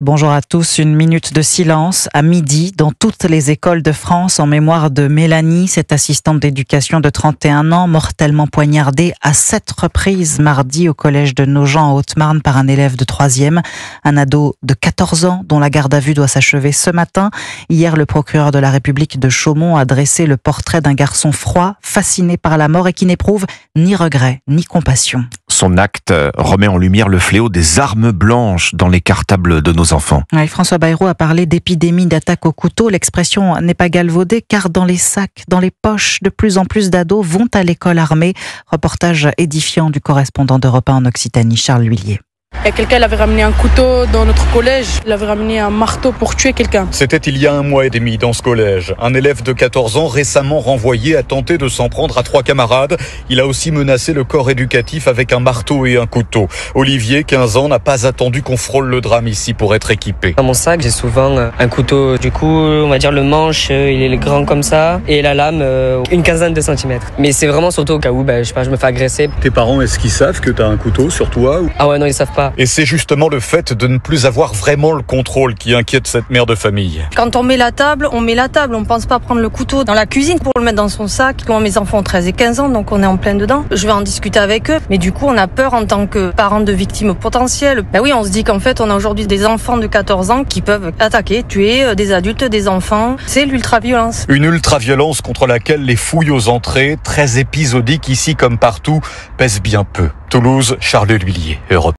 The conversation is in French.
Bonjour à tous, une minute de silence à midi dans toutes les écoles de France en mémoire de Mélanie, cette assistante d'éducation de 31 ans, mortellement poignardée à 7 reprises mardi au collège de Nogent en Haute-Marne par un élève de 3e. Un ado de 14 ans dont la garde à vue doit s'achever ce matin. Hier, le procureur de la République de Chaumont a dressé le portrait d'un garçon froid, fasciné par la mort et qui n'éprouve ni regret ni compassion. Son acte remet en lumière le fléau des armes blanches dans les cartables de nos enfants. Oui, François Bayrou a parlé d'épidémie d'attaque au couteau. L'expression n'est pas galvaudée car dans les sacs, dans les poches, de plus en plus d'ados vont à l'école armée. Reportage édifiant du correspondant d'Europe 1 en Occitanie, Charles L'Huillier. Il y a quelqu'un qui avait ramené un couteau dans notre collège, il avait ramené un marteau pour tuer quelqu'un. C'était il y a 1 mois et demi dans ce collège. Un élève de 14 ans récemment renvoyé a tenté de s'en prendre à 3 camarades. Il a aussi menacé le corps éducatif avec un marteau et un couteau. Olivier, 15 ans, n'a pas attendu qu'on frôle le drame ici pour être équipé. Dans mon sac, j'ai souvent un couteau. Du coup, on va dire le manche, il est grand comme ça. Et la lame, une quinzaine de centimètres. Mais c'est vraiment surtout au cas où je me fais agresser. Tes parents, est-ce qu'ils savent que tu as un couteau sur toi Ah ouais, non, ils savent pas. Et c'est justement le fait de ne plus avoir vraiment le contrôle qui inquiète cette mère de famille. Quand on met la table, on ne pense pas prendre le couteau dans la cuisine pour le mettre dans son sac. Moi, mes enfants ont 13 et 15 ans, donc on est en plein dedans. Je vais en discuter avec eux, mais du coup, on a peur en tant que parents de victimes potentielles. Ben oui, on se dit qu'en fait, on a aujourd'hui des enfants de 14 ans qui peuvent attaquer, tuer des adultes, des enfants. C'est l'ultraviolence. Une ultraviolence contre laquelle les fouilles aux entrées, très épisodiques ici comme partout, pèsent bien peu. Toulouse, Charles L'Huillier, Europe.